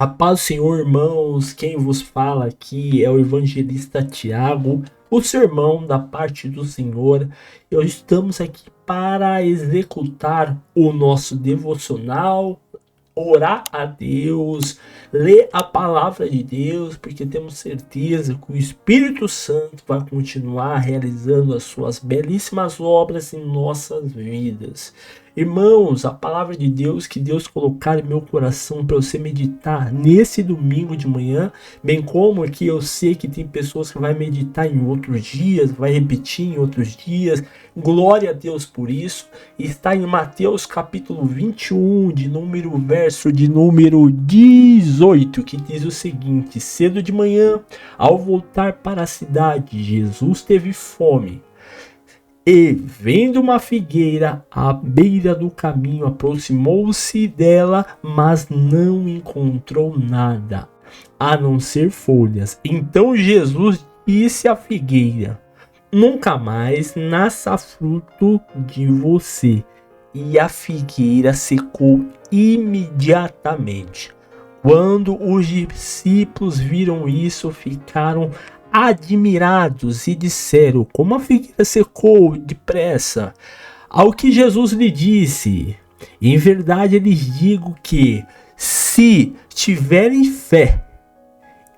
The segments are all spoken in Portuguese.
A paz do Senhor, irmãos, quem vos fala aqui é o evangelista Tiago, o sermão da parte do Senhor. Estamos aqui para executar o nosso devocional, orar a Deus, ler a palavra de Deus, porque temos certeza que o Espírito Santo vai continuar realizando as suas belíssimas obras em nossas vidas. Irmãos, a palavra de Deus que Deus colocar em meu coração para você meditar nesse domingo de manhã, bem como que eu sei que tem pessoas que vai meditar em outros dias, vai repetir em outros dias, glória a Deus por isso, está em Mateus capítulo 21, verso de número 18, que diz o seguinte: cedo de manhã, ao voltar para a cidade, Jesus teve fome. E, vendo uma figueira à beira do caminho, aproximou-se dela, mas não encontrou nada, a não ser folhas. Então Jesus disse à figueira: nunca mais nasça fruto de você. E a figueira secou imediatamente. Quando os discípulos viram isso, ficaram admirados e disseram: como a figueira secou depressa. Ao que Jesus lhe disse: em verdade lhes digo que, se tiverem fé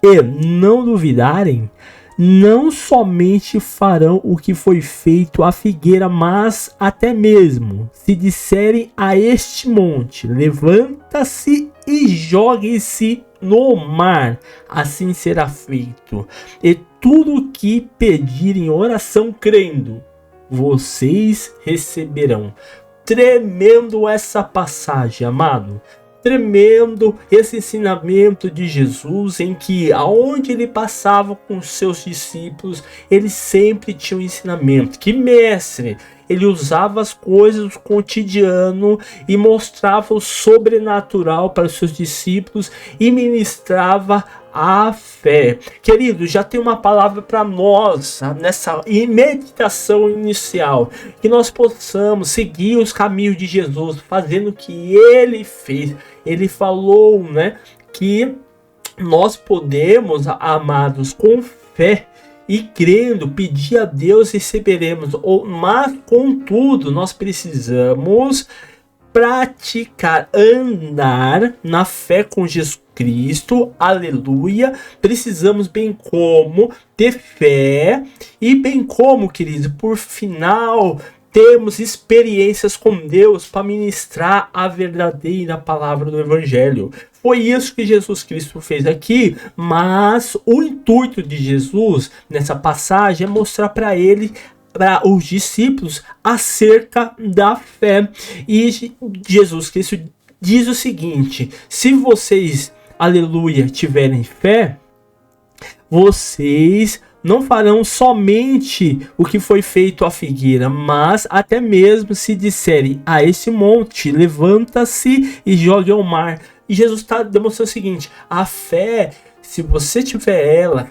e não duvidarem, não somente farão o que foi feito à figueira, mas até mesmo se disserem a este monte: levanta-se e jogue-se no mar, assim será feito. E tudo o que pedirem em oração crendo, vocês receberão. Tremendo essa passagem, amado. Tremendo esse ensinamento de Jesus, em que aonde ele passava com os seus discípulos, ele sempre tinha um ensinamento. Que mestre, ele usava as coisas do cotidiano e mostrava o sobrenatural para os seus discípulos e ministrava a fé. Querido, já tem uma palavra para nós nessa meditação inicial, que nós possamos seguir os caminhos de Jesus, fazendo o que ele fez. Ele falou, que nós podemos, amados, com fé e crendo, pedir a Deus e receberemos. Mas, contudo, nós precisamos praticar, andar na fé com Jesus Cristo, aleluia. Precisamos bem como ter fé e bem como, querido, por final, temos experiências com Deus para ministrar a verdadeira palavra do Evangelho. Foi isso que Jesus Cristo fez aqui, mas o intuito de Jesus nessa passagem é mostrar para os discípulos acerca da fé. E Jesus Cristo diz o seguinte: se vocês, aleluia, tiverem fé, vocês não farão somente o que foi feito à figueira, mas até mesmo se disserem a esse monte: levanta-se e jogue ao mar. E Jesus está demonstrando o seguinte: a fé, se você tiver ela,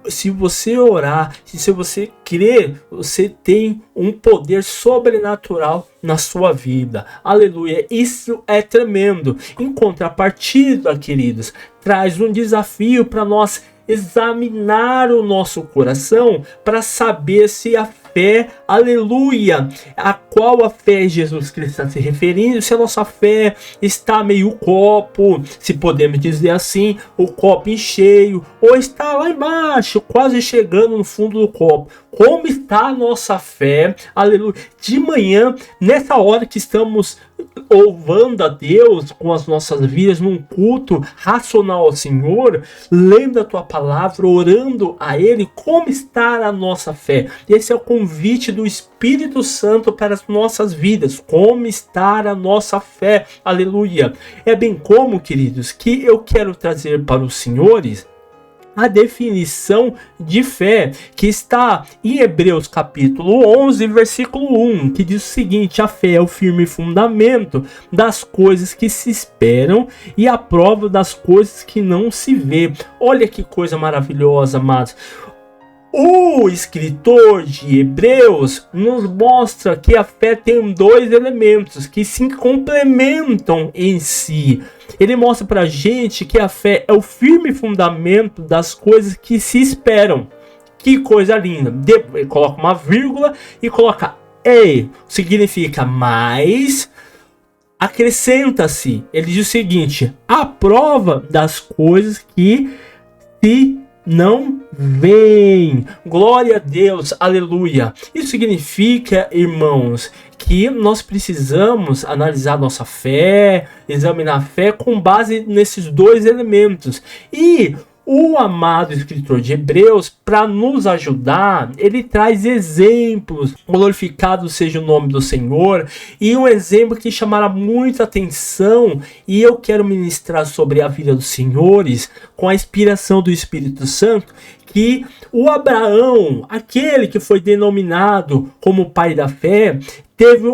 se você orar, se você crer, você tem um poder sobrenatural na sua vida. Aleluia. Isso é tremendo. Em contrapartida, queridos, traz um desafio para nós examinar o nosso coração para saber se a fé, aleluia, a qual a fé Jesus Cristo está se referindo, se a nossa fé está meio copo, se podemos dizer assim, o copo cheio, ou está lá embaixo, quase chegando no fundo do copo. Como está a nossa fé, aleluia, de manhã, nessa hora que estamos louvando a Deus com as nossas vidas num culto racional ao Senhor, lendo a tua palavra, orando a Ele, como está a nossa fé? Esse é o convite do Espírito Santo para as nossas vidas. Como está a nossa fé? Aleluia. É bem como, queridos, que eu quero trazer para os senhores a definição de fé, que está em Hebreus capítulo 11, versículo 1, que diz o seguinte: a fé é o firme fundamento das coisas que se esperam e a prova das coisas que não se vê. Olha que coisa maravilhosa, amados. O escritor de Hebreus nos mostra que a fé tem dois elementos que se complementam em si. Ele mostra pra gente que a fé é o firme fundamento das coisas que se esperam. Que coisa linda. Ele coloca uma vírgula e coloca "e", significa mais, acrescenta-se. Ele diz o seguinte: a prova das coisas que se não vem. Glória a Deus, aleluia. Isso significa, irmãos, que nós precisamos analisar nossa fé, examinar a fé com base nesses dois elementos. E o amado escritor de Hebreus, para nos ajudar, ele traz exemplos. Glorificado seja o nome do Senhor. E um exemplo que chamará muita atenção, e eu quero ministrar sobre a vida dos senhores, com a inspiração do Espírito Santo, que o Abraão, aquele que foi denominado como pai da fé, teve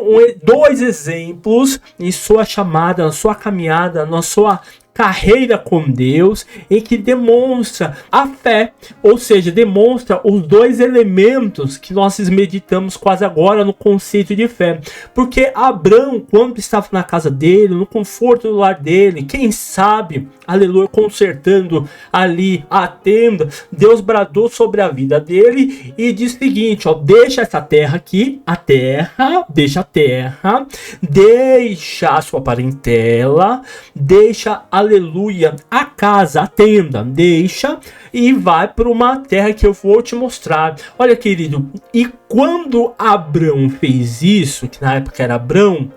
dois exemplos em sua chamada, na sua caminhada, na sua carreira com Deus, em que demonstra a fé, ou seja, demonstra os dois elementos que nós meditamos quase agora no conceito de fé. Porque Abraão, quando estava na casa dele, no conforto do lar dele, quem sabe, aleluia, consertando ali a tenda, Deus bradou sobre a vida dele e diz o seguinte: ó, deixa essa terra aqui, deixa a sua parentela, deixa, aleluia, a casa, a tenda, deixa e vai para uma terra que eu vou te mostrar. Olha, querido, e quando Abraão fez isso, que na época era Abraão,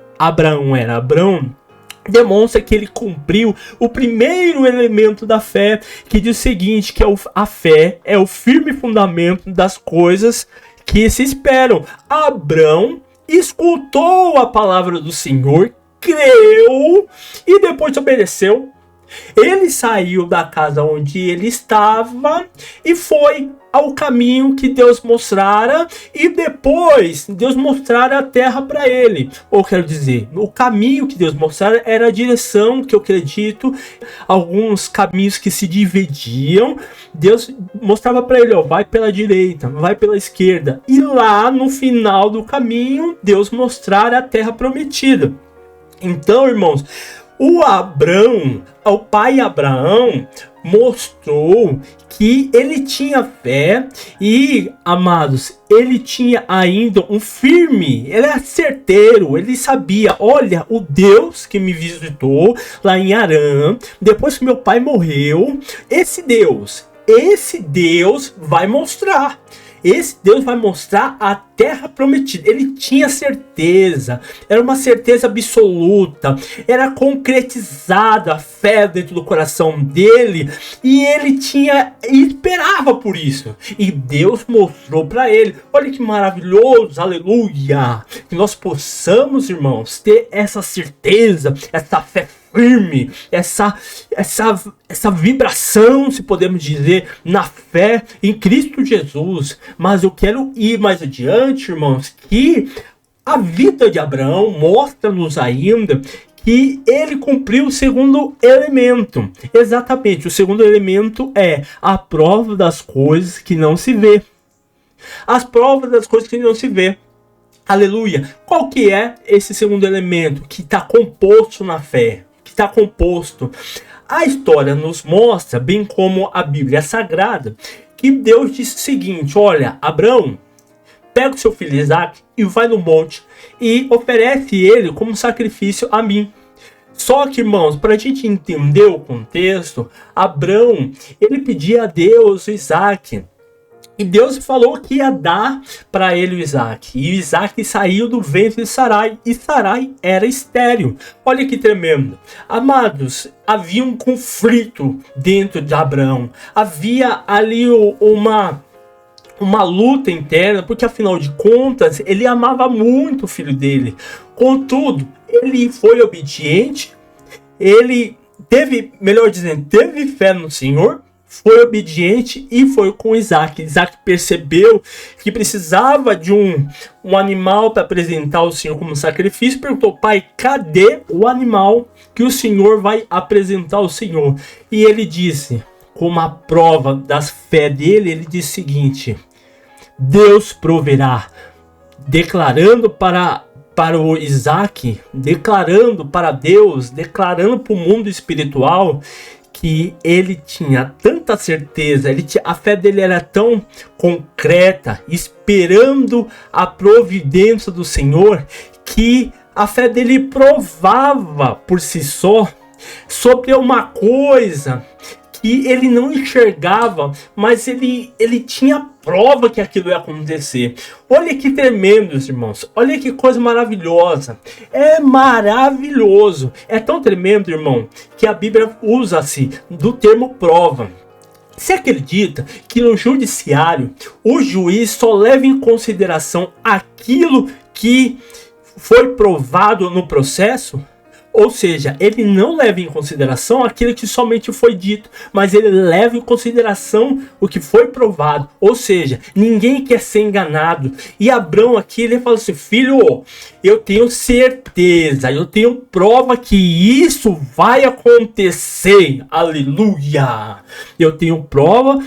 demonstra que ele cumpriu o primeiro elemento da fé, que diz o seguinte, que a fé é o firme fundamento das coisas que se esperam. Abraão escutou a palavra do Senhor, creu e depois obedeceu. Ele saiu da casa onde ele estava e foi ao caminho que Deus mostrara, e depois Deus mostrara a terra para ele. Ou quero dizer, o caminho que Deus mostrara era a direção que eu acredito, alguns caminhos que se dividiam, Deus mostrava para ele, ó, vai pela direita, vai pela esquerda, e lá no final do caminho Deus mostrara a terra prometida. Então, irmãos, o pai Abraão mostrou que ele tinha fé e, amados, ele tinha ainda ele era certeiro, ele sabia, olha, o Deus que me visitou lá em Harã, depois que meu pai morreu, esse Deus vai mostrar. Esse Deus vai mostrar a terra prometida. Ele tinha certeza, era uma certeza absoluta, era concretizada a fé dentro do coração dele, e ele esperava por isso, e Deus mostrou para ele. Olha que maravilhoso, aleluia, que nós possamos, irmãos, ter essa certeza, essa fé firme, essa vibração, se podemos dizer, na fé em Cristo Jesus. Mas eu quero ir mais adiante, irmãos, que a vida de Abraão mostra-nos ainda que ele cumpriu o segundo elemento. Exatamente, o segundo elemento é a prova das coisas que não se vê. As provas das coisas que não se vê. Aleluia. Qual que é esse segundo elemento que está composto na fé? Está composto. A história nos mostra, bem como a Bíblia Sagrada, que Deus disse o seguinte: olha, Abraão, pega o seu filho Isaac e vai no monte e oferece ele como sacrifício a mim. Só que, irmãos, para a gente entender o contexto, Abraão, ele pedia a Deus o Isaac. E Deus falou que ia dar para ele o Isaac. E o Isaac saiu do ventre de Sarai. E Sarai era estéril. Olha que tremendo. Amados, havia um conflito dentro de Abraão. Havia ali uma luta interna. Porque afinal de contas, ele amava muito o filho dele. Contudo, ele foi obediente. Ele teve fé no Senhor. Foi obediente e foi com Isaac. Isaac percebeu que precisava de um animal para apresentar ao Senhor como sacrifício. Perguntou: pai, cadê o animal que o Senhor vai apresentar ao Senhor? E ele disse, como a prova da fé dele, ele disse o seguinte: Deus proverá. Declarando para o Isaac, declarando para Deus, declarando para o mundo espiritual que ele tinha tanta certeza, a fé dele era tão concreta, esperando a providência do Senhor, que a fé dele provava por si só sobre uma coisa que ele não enxergava, mas ele tinha prova que aquilo ia acontecer. Olha que tremendo, irmãos. Olha que coisa maravilhosa. É maravilhoso. É tão tremendo, irmão, que a Bíblia usa-se do termo prova. Você acredita que no judiciário o juiz só leva em consideração aquilo que foi provado no processo? Ou seja, ele não leva em consideração aquilo que somente foi dito, mas ele leva em consideração o que foi provado. Ou seja, ninguém quer ser enganado. E Abraão aqui, ele fala assim: filho, eu tenho certeza, eu tenho prova que isso vai acontecer. Aleluia! Eu tenho prova,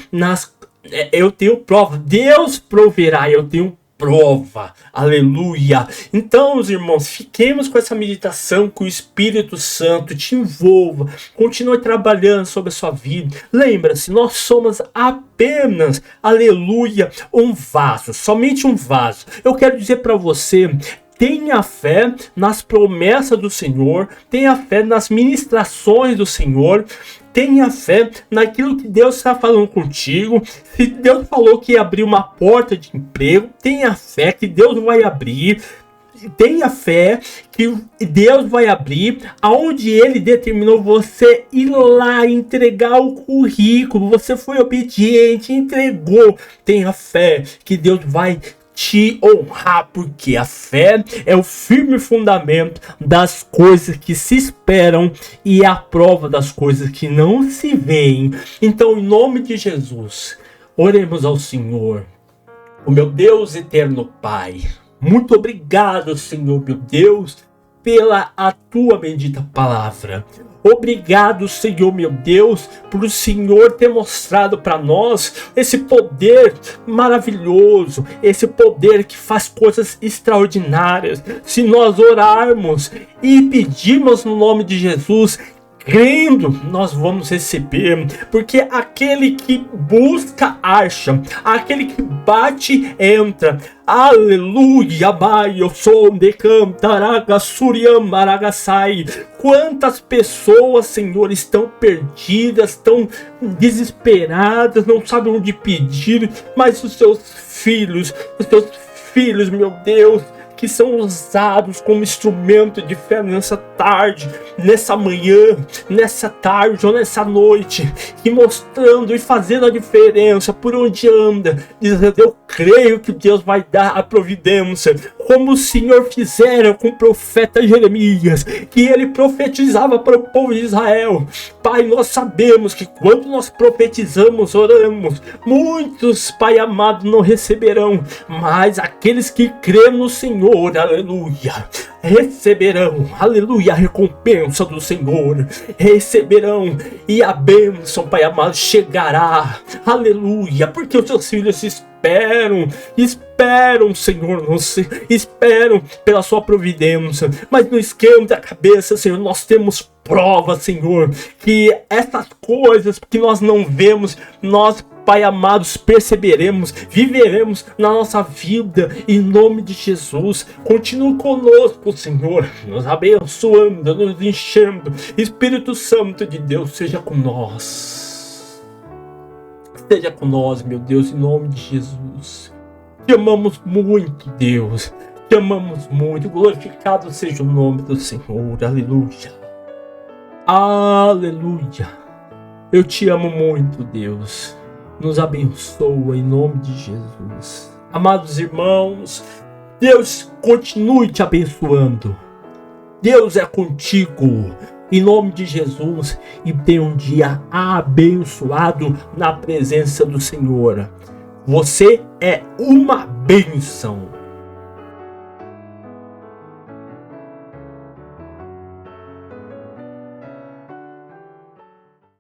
Deus proverá, eu tenho prova, aleluia. Então, meus irmãos, fiquemos com essa meditação, que o Espírito Santo te envolva, continue trabalhando sobre a sua vida. Lembra-se, nós somos apenas, aleluia, um vaso, somente um vaso. Eu quero dizer para você: tenha fé nas promessas do Senhor, tenha fé nas ministrações do Senhor, tenha fé naquilo que Deus está falando contigo. Se Deus falou que ia abrir uma porta de emprego, tenha fé que Deus vai abrir. Tenha fé que Deus vai abrir aonde Ele determinou você ir lá entregar o currículo. Você foi obediente, entregou. Tenha fé que Deus vai te honrar, porque a fé é o firme fundamento das coisas que se esperam e a prova das coisas que não se veem. Então, em nome de Jesus, oremos ao Senhor. O meu Deus eterno Pai, muito obrigado, Senhor, meu Deus, pela a tua bendita palavra. Obrigado, Senhor, meu Deus, por o Senhor ter mostrado para nós esse poder maravilhoso, esse poder que faz coisas extraordinárias. Se nós orarmos e pedirmos no nome de Jesus, crendo, nós vamos receber, porque aquele que busca acha, aquele que bate entra. Aleluia, Bai, eu sou de Cantaraga, Suriam, Maragasai. Quantas pessoas, Senhor, estão perdidas, estão desesperadas, não sabem onde pedir, mas os teus filhos, meu Deus, que são usados como instrumento de fé nessa tarde, nessa manhã, nessa tarde ou nessa noite, e mostrando e fazendo a diferença por onde anda, dizendo: eu creio que Deus vai dar a providência, como o Senhor fizera com o profeta Jeremias, que ele profetizava para o povo de Israel. Pai, nós sabemos que quando nós profetizamos, oramos, muitos, Pai amado, não receberão, mas aqueles que crêem no Senhor, aleluia, receberão, aleluia, a recompensa do Senhor, receberão, e a bênção, Pai amado, chegará, aleluia, porque os seus filhos esperam, Senhor, esperam pela sua providência, mas não esquenta a cabeça, Senhor, nós temos prova, Senhor, que essas coisas que nós não vemos, nós, Pai amados, perceberemos, viveremos na nossa vida, em nome de Jesus. Continue conosco, Senhor, nos abençoando, nos enchendo. Espírito Santo de Deus, seja com nós. Seja com nós, meu Deus, em nome de Jesus. Te amamos muito, Deus. Te amamos muito. Glorificado seja o nome do Senhor. Aleluia. Aleluia. Eu te amo muito, Deus. Nos abençoa em nome de Jesus. Amados irmãos, Deus continue te abençoando. Deus é contigo. Em nome de Jesus. E tenha um dia abençoado na presença do Senhor. Você é uma bênção.